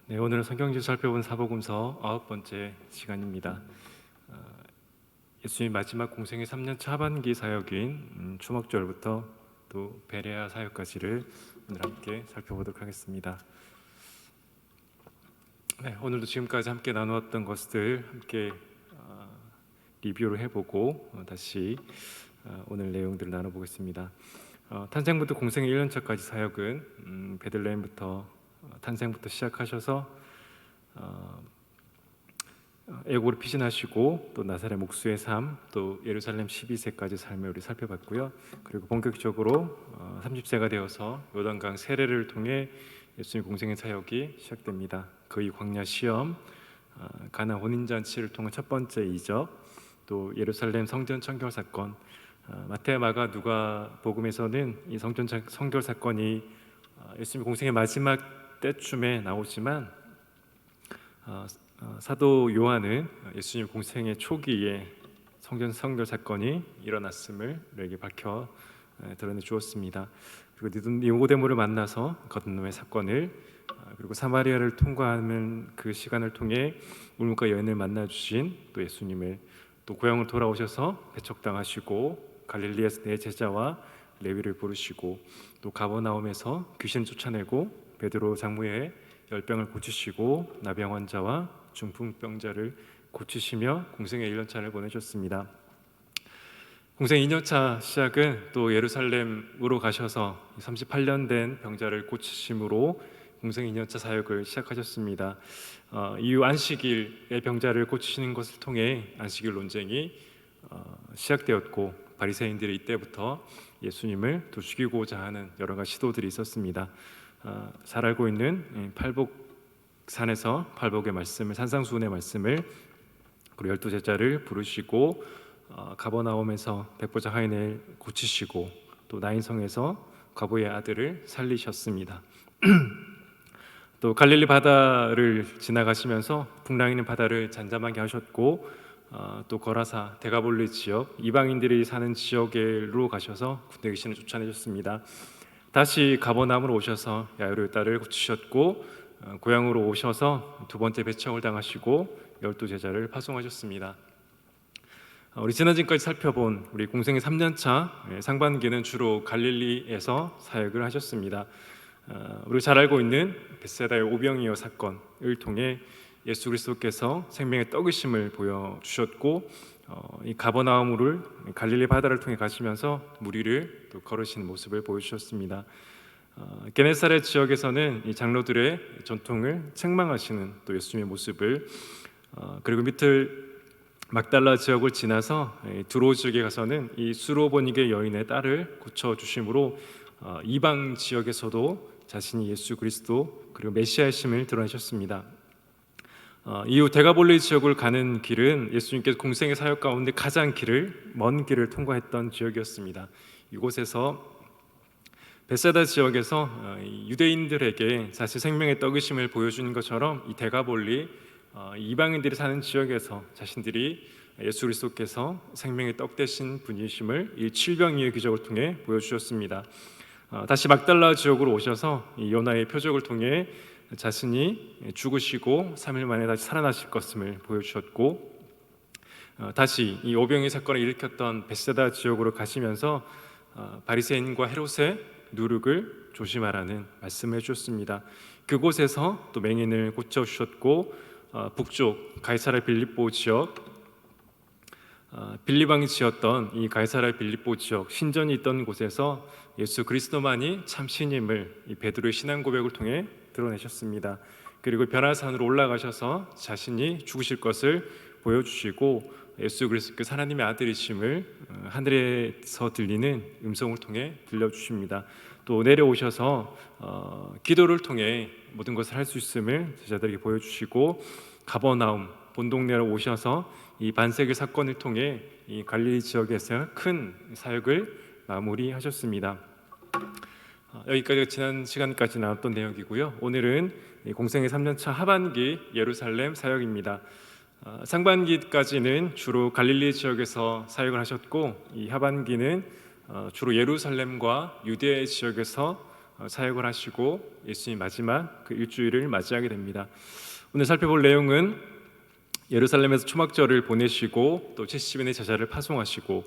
네, 오늘은 성경에서 살펴본 사복음서 9번째 시간입니다. 예수님 마지막 공생의 3년차 하반기 사역인 초막절부터 또 베레아 사역까지를 오늘 함께 살펴보도록 하겠습니다. 네, 오늘도 지금까지 함께 나누었던 것들 함께 리뷰를 해보고 다시 오늘 내용들을 나눠보겠습니다. 탄생부터 공생의 1년차까지 사역은 베들레헴부터 탄생부터 시작하셔서 애국으로 피신하시고 또 나사렛 목수의 삶, 또 예루살렘 12세까지 삶을 우리 살펴봤고요. 그리고 본격적으로 30세가 되어서 요단강 세례를 통해 예수님 공생의 사역이 시작됩니다. 그의 광야 시험, 가나 혼인잔치를 통한 첫 번째 이적, 또 예루살렘 성전 청결 사건, 마태, 마가, 누가 복음에서는 이 성전 청결 사건이 예수님 공생의 마지막 때쯤에 나오지만 사도 요한은 예수님 공생의 초기에 성전 청결 사건이 일어났음을 우리에게 밝혀 드러내 주었습니다. 그리고 니고데모를 만나서 거듭남의 사건을, 그리고 사마리아를 통과하는 그 시간을 통해 울무가 여인을 만나 주신 또 예수님을, 또 고향으로 돌아오셔서 배척당하시고 갈릴리에서 네 제자와 레위를 부르시고, 또 가버나움에서 귀신을 쫓아내고 베드로 장무의 열병을 고치시고 나병 환자와 중풍병자를 고치시며 공생의 1년차를 보내셨습니다. 공생 2년차 시작은 또 예루살렘으로 가셔서 38년 된 병자를 고치심으로 공생 2년차 사역을 시작하셨습니다. 이후 안식일의 병자를 고치시는 것을 통해 안식일 논쟁이 시작되었고, 바리새인들이 이때부터 예수님을 또 죽이고자 하는 여러 가지 시도들이 있었습니다. 잘 알고 있는 팔복산에서 팔복의 말씀을, 산상수훈의 말씀을, 그리고 12 제자를 부르시고 가버나움에서 백보자 하인을 고치시고, 또 나인성에서 과부의 아들을 살리셨습니다. 또 갈릴리 바다를 지나가시면서 풍랑 있는 바다를 잠잠하게 하셨고, 또 거라사, 데가볼리 지역, 이방인들이 사는 지역으로 가셔서 군대 귀신을 쫓아내셨습니다. 다시 가버나움으로 오셔서 야이로의 딸을 고치셨고, 고향으로 오셔서 두 번째 배척을 당하시고 12 제자를 파송하셨습니다. 우리 지난주까지 살펴본 우리 공생의 3년차 상반기는 주로 갈릴리에서 사역을 하셨습니다. 우리가 잘 알고 있는 벳세다의 오병이어 사건을 통해 예수 그리스도께서 생명의 떡이심을 보여주셨고, 이 가버나움을 갈릴리 바다를 통해 가시면서 무리를 또 걸으시는 모습을 보여주셨습니다. 게네사렛 지역에서는 이 장로들의 전통을 책망하시는 또 예수님의 모습을, 그리고 밑을 막달라 지역을 지나서 두로 지역에 가서는 이 수로보니게 여인의 딸을 고쳐 주심으로 이방 지역에서도 자신이 예수 그리스도 그리고 메시아이심을 드러내셨습니다. 이후 데가볼리 지역을 가는 길은 예수님께서 공생의 사역 가운데 가장 먼 길을 통과했던 지역이었습니다. 이곳에서 벳세다 지역에서 유대인들에게 자신 생명의 떡이심을 보여주는 것처럼 이 데가볼리 이방인들이 사는 지역에서 자신들이 예수 그리스도께서 생명의 떡 되신 분이심을 이 칠병이의 기적을 통해 보여주셨습니다. 다시 막달라 지역으로 오셔서 이 요나의 표적을 통해 자신이 죽으시고 3일 만에 다시 살아나실 것임을 보여주셨고, 다시 이 오병이어 사건을 일으켰던 벳세다 지역으로 가시면서 바리새인과 헤롯의 누룩을 조심하라는 말씀을 해주셨습니다. 그곳에서 또 맹인을 고쳐주셨고, 북쪽 가이사랴 빌립보 지역, 빌리방이 지었던 이 가이사랴 빌립보 지역 신전이 있던 곳에서 예수 그리스도만이 참 신임을 이 베드로의 신앙 고백을 통해 드러내셨습니다. 그리고 변화산으로 올라가셔서 자신이 죽으실 것을 보여주시고, 예수 그리스도께서 하나님의 아들이심을 하늘에서 들리는 음성을 통해 들려주십니다. 또 내려오셔서 기도를 통해 모든 것을 할 수 있음을 제자들에게 보여주시고, 가버나움 본동네로 오셔서 이 반세기 사건을 통해 이 갈릴리 지역에서 큰 사역을 마무리하셨습니다. 여기까지가 지난 시간까지 나왔던 내용이고요. 오늘은 공생의 3년차 하반기 예루살렘 사역입니다. 상반기까지는 주로 갈릴리 지역에서 사역을 하셨고, 이 하반기는 주로 예루살렘과 유대 지역에서 사역을 하시고 예수님 마지막 그 일주일을 맞이하게 됩니다. 오늘 살펴볼 내용은 예루살렘에서 초막절을 보내시고 또 70인의 제자를 파송하시고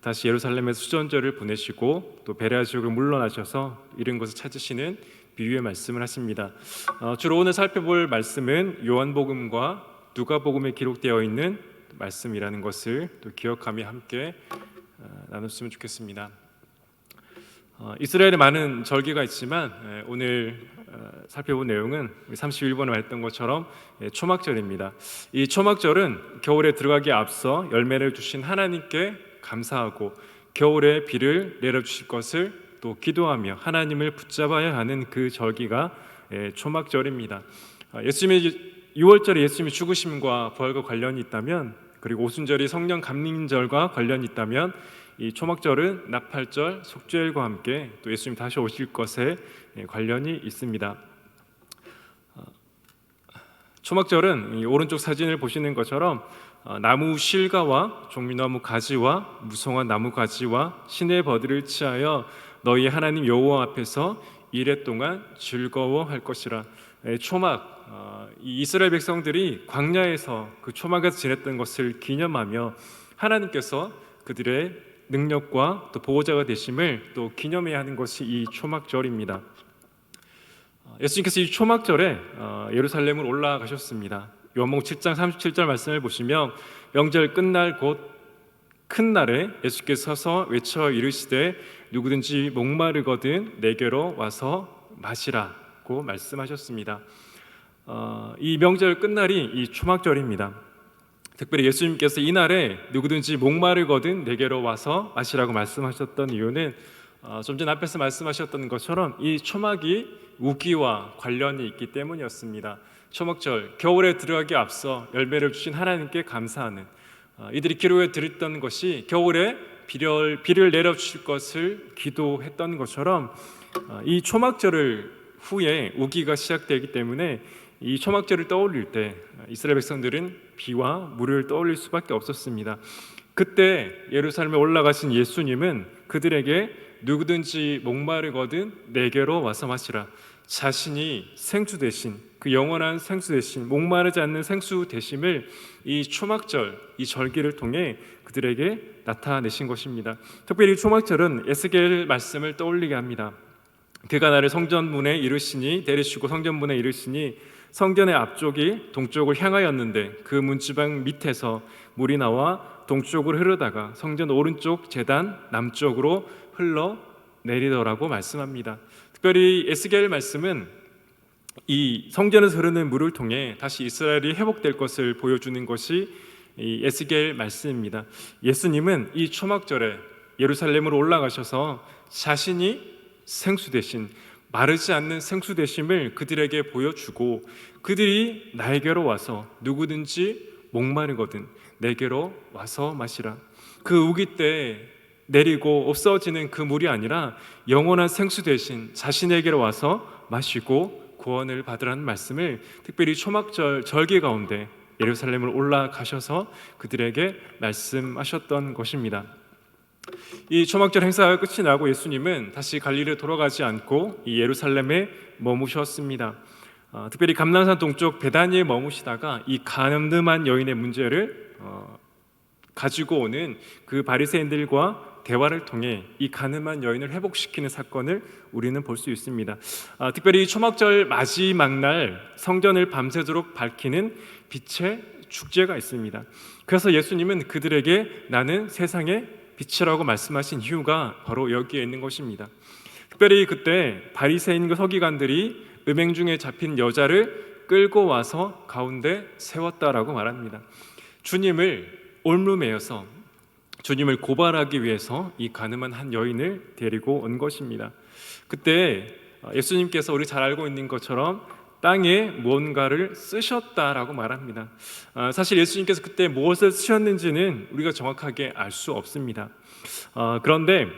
다시 예루살렘에서 수전절을 보내시고 또 베레아 지역을 물러나셔서 잃은 것을 찾으시는 비유의 말씀을 하십니다. 주로 오늘 살펴볼 말씀은 요한복음과 누가복음에 기록되어 있는 말씀이라는 것을 또 기억하며 함께 나눴으면 좋겠습니다. 이스라엘에 많은 절기가 있지만 오늘 살펴본 내용은 31번에 말했던 것처럼 초막절입니다. 이 초막절은 겨울에 들어가기에 앞서 열매를 주신 하나님께 감사하고 겨울에 비를 내려주실 것을 또 기도하며 하나님을 붙잡아야 하는 그 절기가 초막절입니다. 예수님의 6월절에 예수님의 죽으심과 부활과 관련이 있다면, 그리고 오순절이 성령 감림절과 관련이 있다면, 이 초막절은 나팔절, 속죄일과 함께 또 예수님 다시 오실 것에 관련이 있습니다. 초막절은 이 오른쪽 사진을 보시는 것처럼 나무 실과와 종미나무 가지와 무성한 나무 가지와 시내 버들을 취하여 너희 하나님 여호와 앞에서 이레 동안 즐거워할 것이라. 초막, 이 이스라엘 백성들이 광야에서 그 초막에서 지냈던 것을 기념하며 하나님께서 그들의 능력과 또 보호자가 되심을 또 기념해야 하는 것이 이 초막절입니다. 예수님께서 이 초막절에 예루살렘을 올라가셨습니다. 요한복음 7장 37절 말씀을 보시면 명절 끝날 곧 큰 날에 예수께서 서서 외쳐 이르시되 누구든지 목마르거든 내게로 와서 마시라고 말씀하셨습니다. 이 명절 끝날이 이 초막절입니다. 특별히 예수님께서 이날에 누구든지 목마르거든 내게로 와서 마시라고 말씀하셨던 이유는 좀 전 앞에서 말씀하셨던 것처럼 이 초막이 우기와 관련이 있기 때문이었습니다. 초막절, 겨울에 들어가기 앞서 열매를 주신 하나님께 감사하는, 이들이 기도해 드렸던 것이 겨울에 비를 내려주실 것을 기도했던 것처럼 이 초막절을 후에 우기가 시작되기 때문에 이 초막절을 떠올릴 때 이스라엘 백성들은 비와 물을 떠올릴 수밖에 없었습니다. 그때 예루살렘에 올라가신 예수님은 그들에게 누구든지 목마르거든 내게로 와서 마시라. 자신이 생수 대신, 그 영원한 생수 대신, 목마르지 않는 생수 되심을 이 초막절, 이 절기를 통해 그들에게 나타내신 것입니다. 특별히 초막절은 에스겔 말씀을 떠올리게 합니다. 그가 나를 성전문에 이르시니 데리시고 성전문에 이르시니 성전의 앞쪽이 동쪽을 향하였는데 그 문지방 밑에서 물이 나와 동쪽으로 흐르다가 성전 오른쪽 제단 남쪽으로 흘러 내리더라고 말씀합니다. 특별히 에스겔 말씀은 이 성전에서 흐르는 물을 통해 다시 이스라엘이 회복될 것을 보여주는 것이 이 에스겔 말씀입니다. 예수님은 이 초막절에 예루살렘으로 올라가셔서 자신이 생수 대신, 마르지 않는 생수 되심을 그들에게 보여주고 그들이 나에게로 와서 누구든지 목마르거든 내게로 와서 마시라. 그 우기 때 내리고 없어지는 그 물이 아니라 영원한 생수 대신 자신에게로 와서 마시고 구원을 받으라는 말씀을 특별히 초막절 절기 가운데 예루살렘을 올라가셔서 그들에게 말씀하셨던 것입니다. 이 초막절 행사가 끝이 나고 예수님은 다시 갈릴리로 돌아가지 않고 이 예루살렘에 머무셨습니다. 특별히 감람산 동쪽 베다니에 머무시다가 이 가늠한 여인의 문제를 가지고 오는 그 바리새인들과 대화를 통해 이 가늠한 여인을 회복시키는 사건을 우리는 볼 수 있습니다. 특별히 초막절 마지막 날 성전을 밤새도록 밝히는 빛의 축제가 있습니다. 그래서 예수님은 그들에게 나는 세상의 빛이라고 말씀하신 이유가 바로 여기에 있는 것입니다. 특별히 그때 바리새인과 서기관들이 음행 중에 잡힌 여자를 끌고 와서 가운데 세웠다라고 말합니다. 주님을 올무매어서 주님을 고발하기 위해서 이 가늠한 한 여인을 데리고 온 것입니다. 그때 예수님께서 우리 잘 알고 있는 것처럼 땅에 무언가를 쓰셨다라고 말합니다. 사실 예수님께서 그때 무엇을 쓰셨는지는 우리가 정확하게 알 수 없습니다. 그런데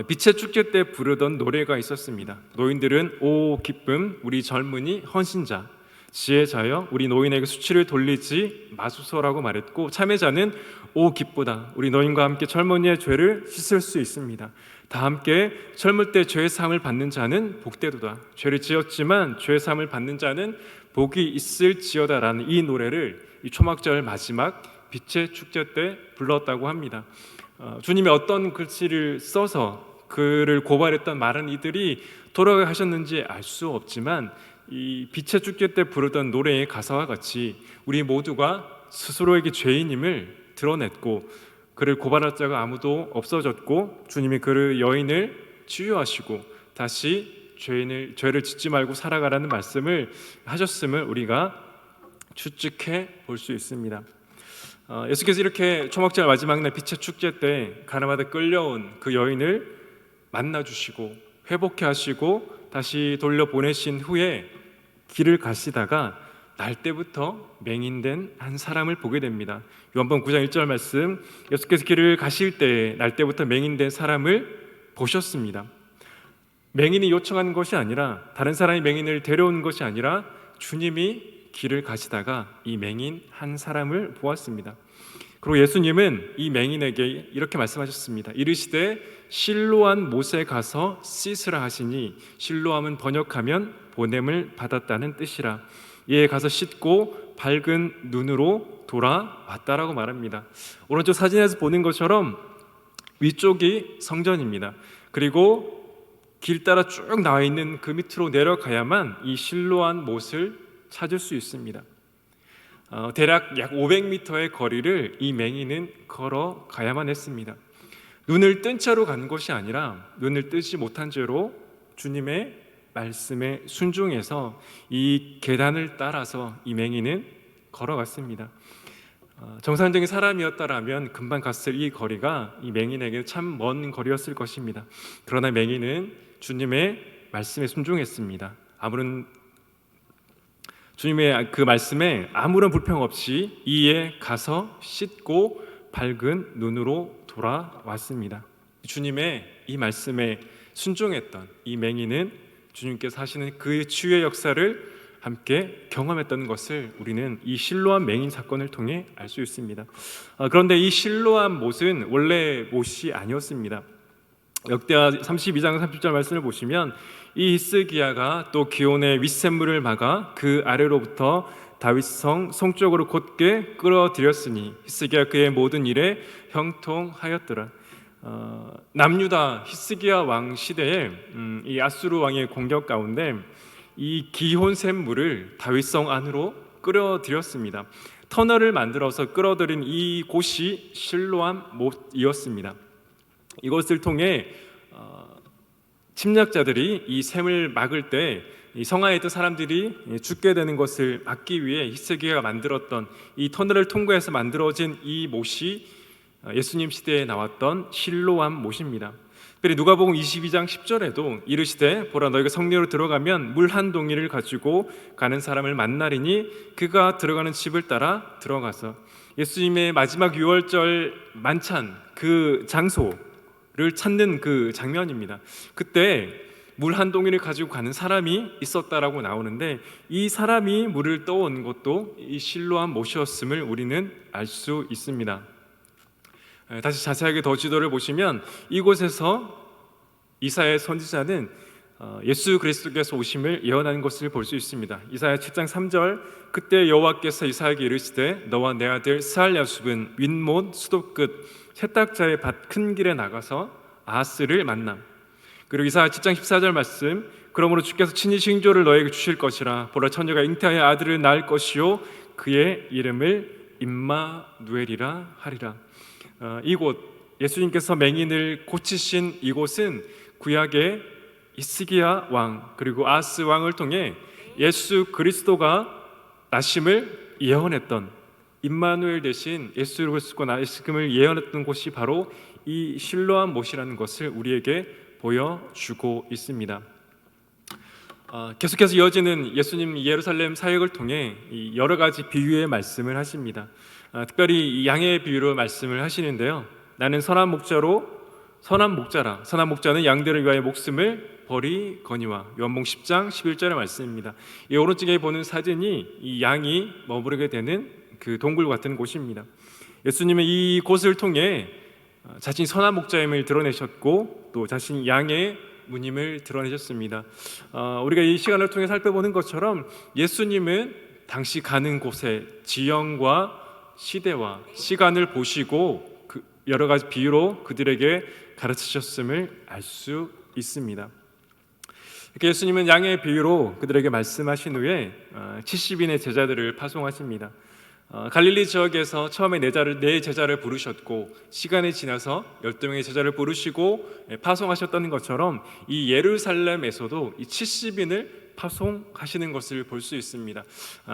빛의 축제 때 부르던 노래가 있었습니다. 노인들은 오 기쁨 우리 젊은이 헌신자, 지혜자여 우리 노인에게 수치를 돌리지 마소서라고 말했고, 참회자는 오 기쁘다, 우리 노인과 함께 젊은이의 죄를 씻을 수 있습니다. 다 함께 젊을 때 죄의 사함을 받는 자는 복되도다. 죄를 지었지만 죄의 사함을 받는 자는 복이 있을지어다라는 이 노래를 이 초막절 마지막 빛의 축제 때 불렀다고 합니다. 주님이 어떤 글씨를 써서 그를 고발했던 많은 이들이 돌아가셨는지 알 수 없지만, 이 빛의 축제 때 부르던 노래의 가사와 같이 우리 모두가 스스로에게 죄인임을 드러냈고, 그를 고발할 자가 아무도 없어졌고, 주님이 그를 여인을 치유하시고 다시 죄를 짓지 말고 살아가라는 말씀을 하셨음을 우리가 추측해 볼 수 있습니다. 예수께서 이렇게 초막절 마지막 날 빛의 축제 때 가나마다 끌려온 그 여인을 만나주시고 회복해 하시고 다시 돌려보내신 후에 길을 가시다가 날때부터 맹인된 한 사람을 보게 됩니다. 요한복음 9장 1절 말씀, 예수께서 길을 가실 때 날때부터 맹인된 사람을 보셨습니다. 맹인이 요청한 것이 아니라, 다른 사람이 맹인을 데려온 것이 아니라 주님이 길을 가시다가 이 맹인 한 사람을 보았습니다. 그리고 예수님은 이 맹인에게 이렇게 말씀하셨습니다. 이르시되 실로암 못에 가서 씻으라 하시니, 실로암은 번역하면 보냄을 받았다는 뜻이라. 이에 가서 씻고 밝은 눈으로 돌아왔다라고 말합니다. 오른쪽 사진에서 보는 것처럼 위쪽이 성전입니다. 그리고 길 따라 쭉 나와 있는 그 밑으로 내려가야만 이 실로암 못을 찾을 수 있습니다. 대략 약 500m의 거리를 이 맹인은 걸어가야만 했습니다. 눈을 뜬 채로 간 것이 아니라 눈을 뜨지 못한 채로 주님의 말씀에 순종해서 이 계단을 따라서 이 맹인은 걸어갔습니다. 정상적인 사람이었다라면 금방 갔을 이 거리가 이 맹인에게 참 먼 거리였을 것입니다. 그러나 맹인은 주님의 말씀에 순종했습니다. 주님의 그 말씀에 아무런 불평 없이 이에 가서 씻고 밝은 눈으로 돌아왔습니다. 주님의 이 말씀에 순종했던 이 맹인은 주님께서 하시는 그 치유의 역사를 함께 경험했던 것을 우리는 이 실로암 맹인 사건을 통해 알 수 있습니다. 그런데 이 실로암 못은 원래 못이 아니었습니다. 역대하 32장 30절 말씀을 보시면, 이 히스기야가 또 기온의 윗샘물을 막아 그 아래로부터 다윗성 성쪽으로 곧게 끌어들였으니 히스기야 그의 모든 일에 형통하였더라. 남유다 히스기야 왕 시대에 이 아수르 왕의 공격 가운데 이 기혼 샘물을 다윗성 안으로 끌어들였습니다. 터널을 만들어서 끌어들인 이 곳이 실로암 못이었습니다. 이것을 통해 침략자들이 이 샘을 막을 때 이 성안에 있던 사람들이 죽게 되는 것을 막기 위해 히스기야가 만들었던 이 터널을 통과해서 만들어진 이 못이 예수님 시대에 나왔던 실로암 못입니다. 특별히 누가복음 22장 10절에도 이르시되 보라 너희가 성내로 들어가면 물 한 동이를 가지고 가는 사람을 만나리니 그가 들어가는 집을 따라 들어가서, 예수님의 마지막 유월절 만찬 그 장소를 찾는 그 장면입니다. 그때 물 한 동이를 가지고 가는 사람이 있었다라고 나오는데, 이 사람이 물을 떠온 것도 이 실로암 못이었음을 우리는 알 수 있습니다. 다시 자세하게 더 지도를 보시면 이곳에서 이사야 선지자는 예수 그리스도께서 오심을 예언하는 것을 볼 수 있습니다. 이사야 7장 3절, 그때 여호와께서 이사야에게 이르시되 너와 내 아들 스알야숲은 윗못 수도 끝 세탁자의 밭 큰 길에 나가서 아하스를 만남. 그리고 이사야 7장 14절 말씀, 그러므로 주께서 친히 징조를 너에게 주실 것이라. 보라 처녀가 잉태하여 아들을 낳을 것이요 그의 이름을 임마누엘이라 하리라. 이곳 예수님께서 맹인을 고치신 이곳은 구약의 히스기야 왕 그리고 아하스 왕을 통해 예수 그리스도가 나심을 예언했던, 임마누엘 대신 예수 그리스도가 나심을 예언했던 곳이 바로 이 실로암 못이라는 것을 우리에게 보여주고 있습니다. 계속해서 이어지는 예수님 예루살렘 사역을 통해 여러 가지 비유의 말씀을 하십니다. 특별히 이 양의 비유로 말씀을 하시는데요. 나는 선한 목자로 선한 목자라. 선한 목자는 양들을 위하여 목숨을 버리거니와. 요한복음 10장 11절의 말씀입니다. 이 오른쪽에 보는 사진이 이 양이 머무르게 되는 그 동굴 같은 곳입니다. 예수님은 이 곳을 통해 자신이 선한 목자임을 드러내셨고 또 자신 양의 무님을 드러내셨습니다. 우리가 이 시간을 통해 살펴보는 것처럼 예수님은 당시 가는 곳의 지형과 시대와 시간을 보시고 그 여러 가지 비유로 그들에게 가르치셨음을 알 수 있습니다. 이렇게 예수님은 양의 비유로 그들에게 말씀하신 후에 70인의 제자들을 파송하십니다. 갈릴리 지역에서 처음에 네 제자를 부르셨고 시간이 지나서 12명의 제자를 부르시고 파송하셨다는 것처럼 이 예루살렘에서도 이 70인을 파송하시는 것을 볼 수 있습니다.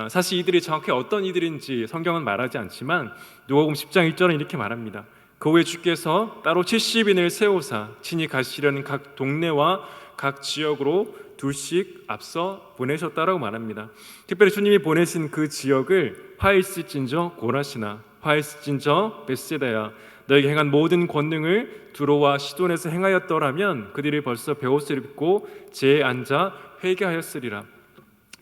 사실 이들이 정확히 어떤 이들인지 성경은 말하지 않지만 누가복음 10장 1절은 이렇게 말합니다. 그 후에 주께서 따로 70인을 세우사 친히 가시려는 각 동네와 각 지역으로 둘씩 앞서 보내셨다라고 말합니다. 특별히 주님이 보내신 그 지역을 화일스진저 고라시나 화일스진저 벳세다야 너에게 행한 모든 권능을 두로와 시돈에서 행하였더라면 그들이 벌써 베옷을 입고 제에 앉아 회개하였으리라.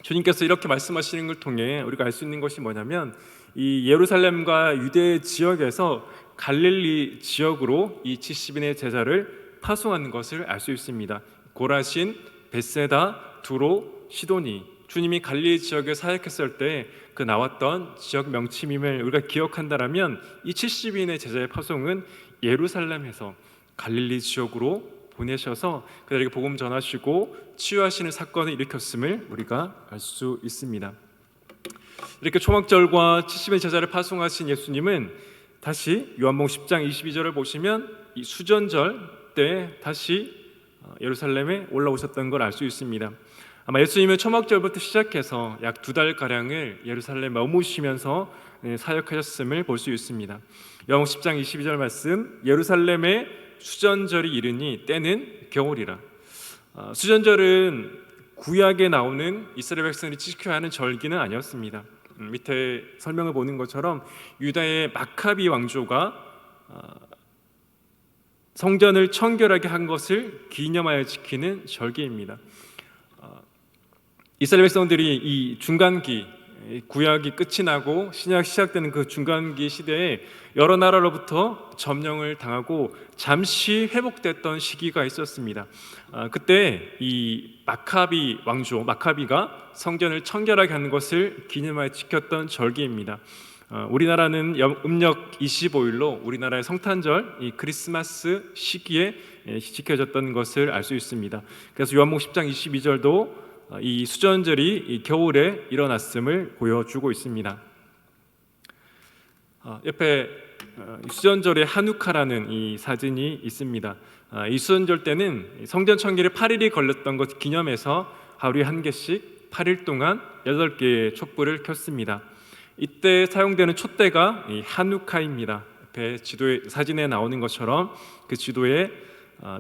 주님께서 이렇게 말씀하시는 걸 통해 우리가 알 수 있는 것이 뭐냐면 이 예루살렘과 유대 지역에서 갈릴리 지역으로 이 70인의 제자를 파송하는 것을 알 수 있습니다. 고라신, 벳세다, 두로, 시도니, 주님이 갈릴리 지역에 사역했을 때 그 나왔던 지역 명칭임을 우리가 기억한다라면 이 70인의 제자의 파송은 예루살렘에서 갈릴리 지역으로 보내셔서 그들에게 복음 전하시고 치유하시는 사건을 일으켰음을 우리가 알 수 있습니다. 이렇게 초막절과 70인의 제자를 파송하신 예수님은 다시 요한복음 10장 22절을 보시면 이 수전절 때 다시 예루살렘에 올라오셨던 걸 알 수 있습니다. 아마 예수님은 초막절부터 시작해서 약 2달가량을 예루살렘에 머무시면서 사역하셨음을 볼 수 있습니다. 요한복음 10장 22절 말씀, 예루살렘에 수전절이 이르니 때는 겨울이라. 수전절은 구약에 나오는 이스라엘 백성들이 지켜야 하는 절기는 아니었습니다. 밑에 설명을 보는 것처럼 유다의 마카비 왕조가 성전을 청결하게 한 것을 기념하여 지키는 절기입니다. 이스라엘 백성들이 이 중간기, 구약이 끝이 나고 신약 시작되는 그 중간기 시대에 여러 나라로부터 점령을 당하고 잠시 회복됐던 시기가 있었습니다. 그때 이 마카비 왕조, 마카비가 성전을 청결하게 하는 것을 기념하여 지켰던 절기입니다. 우리나라는 음력 25일로 우리나라의 성탄절, 이 크리스마스 시기에 지켜졌던 것을 알 수 있습니다. 그래서 요한복음 10장 22절도 이 수전절이 이 겨울에 일어났음을 보여주고 있습니다. 옆에 수전절의 하누카라는 이 사진이 있습니다. 이 수전절 때는 성전 청결에 8일이 걸렸던 것 기념해서 하루에 한 개씩 8일 동안 8개의 촛불을 켰습니다. 이때 사용되는 촛대가 이 하누카입니다. 옆에 지도에 사진에 나오는 것처럼 그 지도에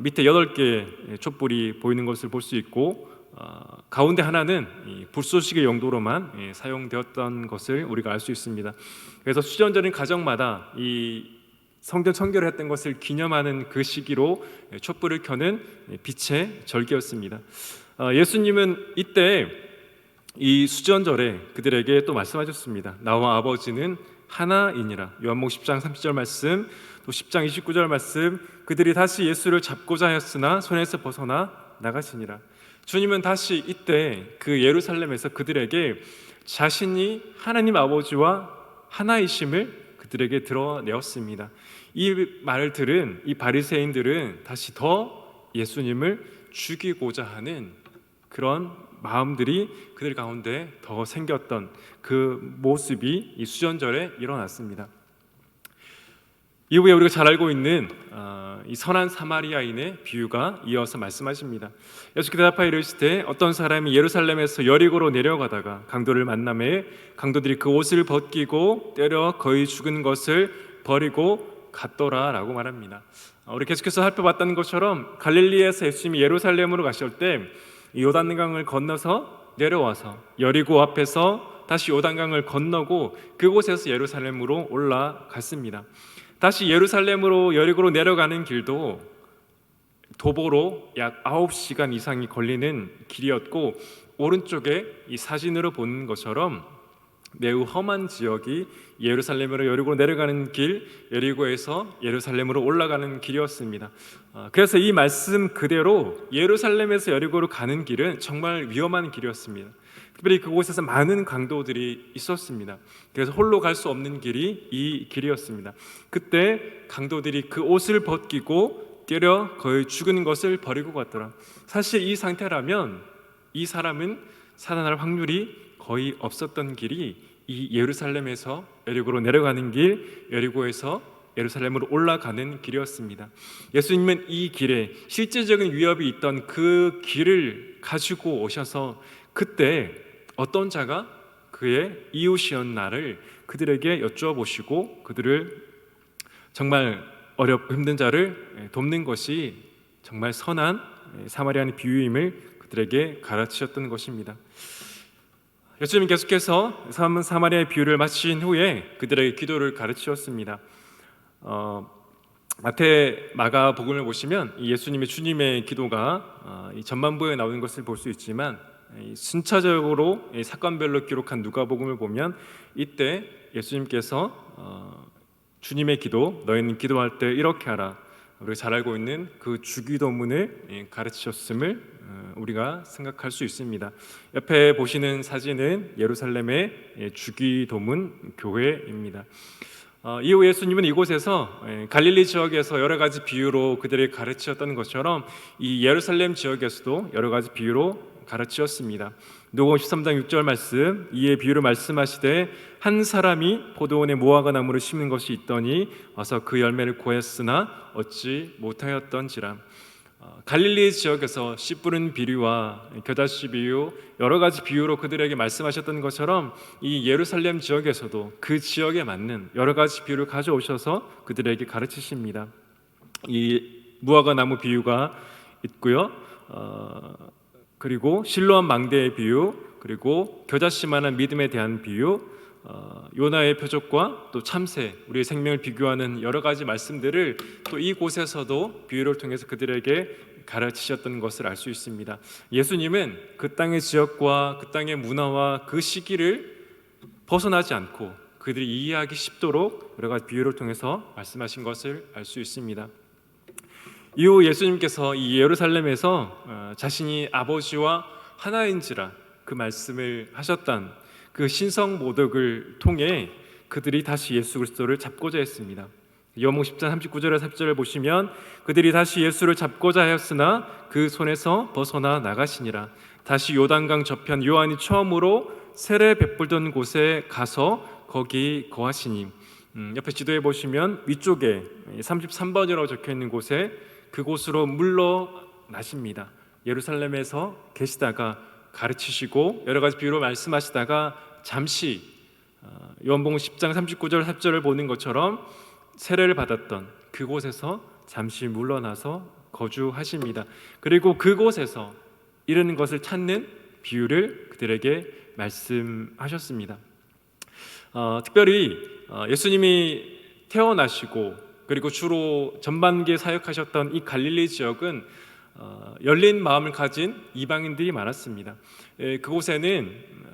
밑에 8개의 촛불이 보이는 것을 볼 수 있고 가운데 하나는 불쏘시개 용도로만 사용되었던 것을 우리가 알 수 있습니다. 그래서 수전절인 가정마다 이 성전 청결을 했던 것을 기념하는 그 시기로 촛불을 켜는 빛의 절기였습니다. 예수님은 이때 이 수전절에 그들에게 또 말씀하셨습니다. 나와 아버지는 하나이니라. 요한복음 10장 30절 말씀, 또 10장 29절 말씀, 그들이 다시 예수를 잡고자 하였으나 손에서 벗어나 나가시니라. 주님은 다시 이때 그 예루살렘에서 그들에게 자신이 하나님 아버지와 하나이심을 그들에게 드러내었습니다. 이 말을 들은 이 바리새인들은 다시 더 예수님을 죽이고자 하는 그런 마음들이 그들 가운데 더 생겼던 그 모습이 이 수전절에 일어났습니다. 이후에 우리가 잘 알고 있는 이 선한 사마리아인의 비유가 이어서 말씀하십니다. 예수께서 대답하여 이르시되 어떤 사람이 예루살렘에서 여리고로 내려가다가 강도를 만나매 강도들이 그 옷을 벗기고 때려 거의 죽은 것을 버리고 갔더라라고 말합니다. 우리 계속해서 살펴봤다는 것처럼 갈릴리에서 예수님이 예루살렘으로 가실 때 요단강을 건너서 내려와서 여리고 앞에서 다시 요단강을 건너고 그곳에서 예루살렘으로 올라갔습니다. 다시 예루살렘으로 여리고로 내려가는 길도 도보로 약 9시간 이상이 걸리는 길이었고, 오른쪽에 이 사진으로 보는 것처럼 매우 험한 지역이 예루살렘으로 여리고로 내려가는 길, 여리고에서 예루살렘으로 올라가는 길이었습니다. 그래서 이 말씀 그대로 예루살렘에서 여리고로 가는 길은 정말 위험한 길이었습니다. 특별히 그곳에서 많은 강도들이 있었습니다. 그래서 홀로 갈 수 없는 길이 이 길이었습니다. 그때 강도들이 그 옷을 벗기고 때려 거의 죽은 것을 버리고 갔더라. 사실 이 상태라면 이 사람은 살아날 확률이 거의 없었던 길이 이 예루살렘에서 여리고로 내려가는 길, 여리고에서 예루살렘으로 올라가는 길이었습니다. 예수님은 이 길에 실제적인 위협이 있던 그 길을 가지고 오셔서 그때 어떤 자가 그의 이웃이었나를 그들에게 여쭈어보시고 그들을 정말 어렵고 힘든 자를 돕는 것이 정말 선한 사마리아인의 비유임을 그들에게 가르치셨던 것입니다. 예수님은 계속해서 사마리아의 비유를 마친 후에 그들에게 기도를 가르치셨습니다. 마태, 마가 복음을 보시면 예수님의 주님의 기도가 이 전반부에 나오는 것을 볼 수 있지만 순차적으로 사건별로 기록한 누가복음을 보면 이때 예수님께서 주님의 기도, 너희는 기도할 때 이렇게 하라, 우리가 잘 알고 있는 그 주기도문을 가르치셨음을 우리가 생각할 수 있습니다. 옆에 보시는 사진은 예루살렘의 주기도문 교회입니다. 이후 예수님은 이곳에서 갈릴리 지역에서 여러 가지 비유로 그들에게 가르치셨던 것처럼 이 예루살렘 지역에서도 여러 가지 비유로 가르치셨습니다. 누가복음 13장 6절 말씀, 이에 비유로 말씀하시되 한 사람이 포도원에 무화과 나무를 심는 것이 있더니 와서 그 열매를 고했으나 얻지 못하였던지라. 갈릴리 지역에서 씨 뿌른 비유와 겨자씨 비유, 여러 가지 비유로 그들에게 말씀하셨던 것처럼 이 예루살렘 지역에서도 그 지역에 맞는 여러 가지 비유를 가져오셔서 그들에게 가르치십니다. 이 무화과 나무 비유가 있고요, 그리고 실로암 망대의 비유, 그리고 겨자씨만한 믿음에 대한 비유, 요나의 표적과 또 참새, 우리의 생명을 비교하는 여러 가지 말씀들을 또 이곳에서도 비유를 통해서 그들에게 가르치셨던 것을 알 수 있습니다. 예수님은 그 땅의 지역과 그 땅의 문화와 그 시기를 벗어나지 않고 그들이 이해하기 쉽도록 여러 가지 비유를 통해서 말씀하신 것을 알 수 있습니다. 이후 예수님께서 이 예루살렘에서 자신이 아버지와 하나인지라 그 말씀을 하셨던 그 신성 모독을 통해 그들이 다시 예수 그리스도를 잡고자 했습니다. 요한복음 10장 39절에 40절을 보시면 그들이 다시 예수를 잡고자 하였으나 그 손에서 벗어나 나가시니라. 다시 요단강 저편 요한이 처음으로 세례 베풀던 곳에 가서 거기 거하시니. 옆에 지도에 보시면 위쪽에 33번이라고 적혀 있는 곳에 그곳으로 물러나십니다. 예루살렘에서 계시다가 가르치시고 여러 가지 비유로 말씀하시다가 잠시 요한복음 10장 39절 40절을 보는 것처럼 세례를 받았던 그곳에서 잠시 물러나서 거주하십니다. 그리고 그곳에서 이르는 것을 찾는 비유를 그들에게 말씀하셨습니다. 특별히 예수님이 태어나시고 그리고 주로 전반기에 사역하셨던 이 갈릴리 지역은 열린 마음을 가진 이방인들이 많았습니다. 그곳에는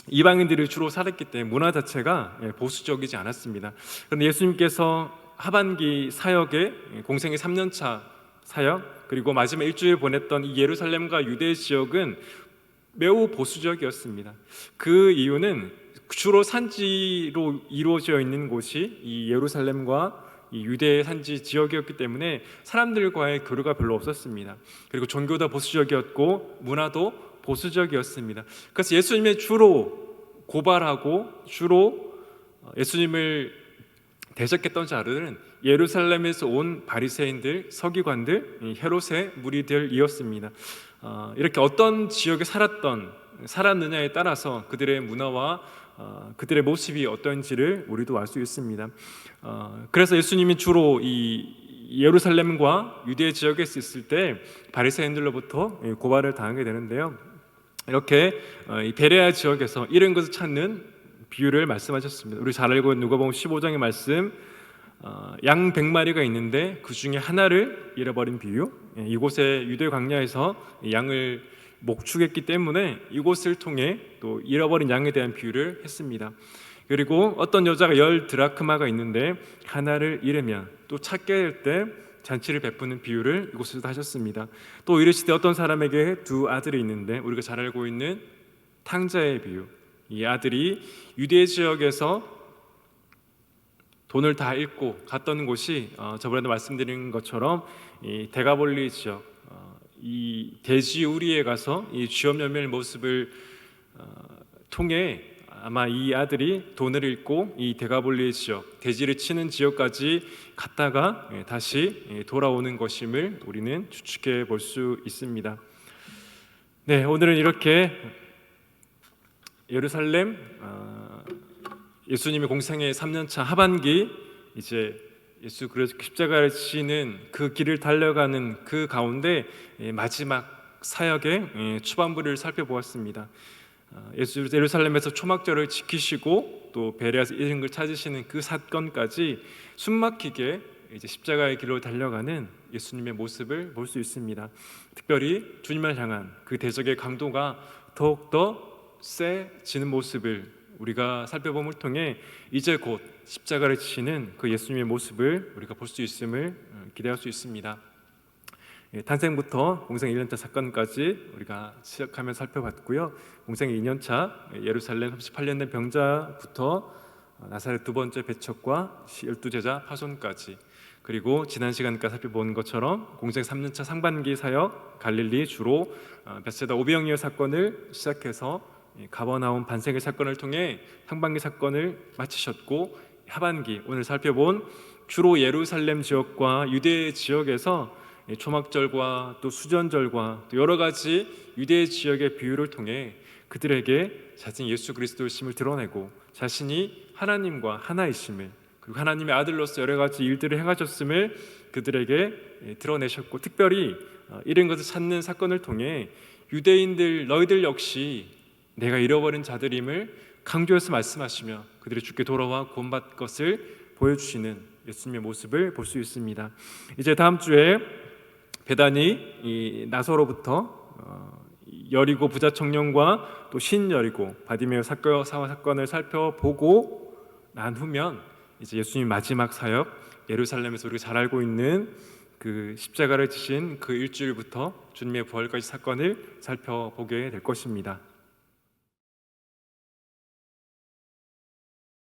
이방인들이 주로 살았기 때문에 문화 자체가 보수적이지 않았습니다. 그런데 예수님께서 하반기 사역에 공생의 3년차 사역 그리고 마지막 일주일 보냈던 이 예루살렘과 유대 지역은 매우 보수적이었습니다. 그 이유는 주로 산지로 이루어져 있는 곳이 이 예루살렘과 이 유대 산지 지역이었기 때문에 사람들과의 교류가 별로 없었습니다. 그리고 종교도 보수적이었고 문화도 보수적이었습니다. 그래서 예수님의 주로 고발하고 주로 예수님을 대적했던 자들은 예루살렘에서 온 바리새인들, 서기관들, 헤롯의 무리들이었습니다. 이렇게 어떤 지역에 살았느냐에 따라서 그들의 문화와 그들의 모습이 어떤지를 우리도 알 수 있습니다. 그래서 예수님이 주로 이 예루살렘과 유대 지역에 있을 때 바리새인들로부터 고발을 당하게 되는데요. 이렇게 베레아 지역에서 이런 것을 찾는 비유를 말씀하셨습니다. 우리 잘 알고 있는 누가복음 15장의 말씀, 양 100마리가 있는데 그 중에 하나를 잃어버린 비유. 이곳에 유대 광야에서 양을 목축했기 때문에 이곳을 통해 또 잃어버린 양에 대한 비유를 했습니다. 그리고 어떤 여자가 10 드라크마가 있는데 하나를 잃으면 또 찾게 될 때 잔치를 베푸는 비유를 이곳에서도 하셨습니다. 또 이르시되 어떤 사람에게 2 아들이 있는데 우리가 잘 알고 있는 탕자의 비유. 이 아들이 유대 지역에서 돈을 다 잃고 갔던 곳이 저번에도 말씀드린 것처럼 이 데가볼리 지역, 이 대지 우리에 가서 이 쥐업 열매의 모습을 통해 아마 이 아들이 돈을 잃고 이 데가볼리 지역, 대지를 치는 지역까지 갔다가 다시 돌아오는 것임을 우리는 추측해 볼 수 있습니다. 네, 오늘은 이렇게 예루살렘 예수님의 공생의 3년차 하반기, 이제 예수 그리스도 십자가를 지시는 그 길을 달려가는 그 가운데 마지막 사역의 초반부를 살펴보았습니다. 예수 예루살렘에서 초막절을 지키시고 또 베레아에서 이른 걸 찾으시는 그 사건까지 숨막히게 이제 십자가의 길로 달려가는 예수님의 모습을 볼 수 있습니다. 특별히 주님을 향한 그 대적의 강도가 더욱더 세지는 모습을 우리가 살펴봄을 통해 이제 곧 십자가를 지시는 그 예수님의 모습을 우리가 볼 수 있음을 기대할 수 있습니다. 탄생부터 공생 1년차 사건까지 우리가 시작하며 살펴봤고요. 공생 2년차 예루살렘 38년 된 병자부터 나사렛 2번째 배척과 12제자 파손까지, 그리고 지난 시간까지 살펴본 것처럼 공생 3년차 상반기 사역 갈릴리 주로 벳세다 오병이어 사건을 시작해서 가버나움 반세기 사건을 통해 상반기 사건을 마치셨고, 하반기 오늘 살펴본 주로 예루살렘 지역과 유대 지역에서 초막절과 또 수전절과 또 여러 가지 유대 지역의 비유를 통해 그들에게 자신 예수 그리스도의심을 드러내고 자신이 하나님과 하나이심을, 그리고 하나님의 아들로서 여러 가지 일들을 행하셨음을 그들에게 드러내셨고, 특별히 이런 것을 찾는 사건을 통해 유대인들 너희들 역시 내가 잃어버린 자들임을 강조해서 말씀하시며 그들이 주께 돌아와 구원받을 것을 보여주시는 예수님의 모습을 볼 수 있습니다. 이제 다음 주에 베다니 이 나서로부터 여리고 부자 청년과 또 신여리고 바디메오 사와 사건을 살펴보고 난 후면 이제 예수님 마지막 사역 예루살렘에서 우리가 잘 알고 있는 그 십자가를 지신 그 일주일부터 주님의 부활까지 사건을 살펴보게 될 것입니다.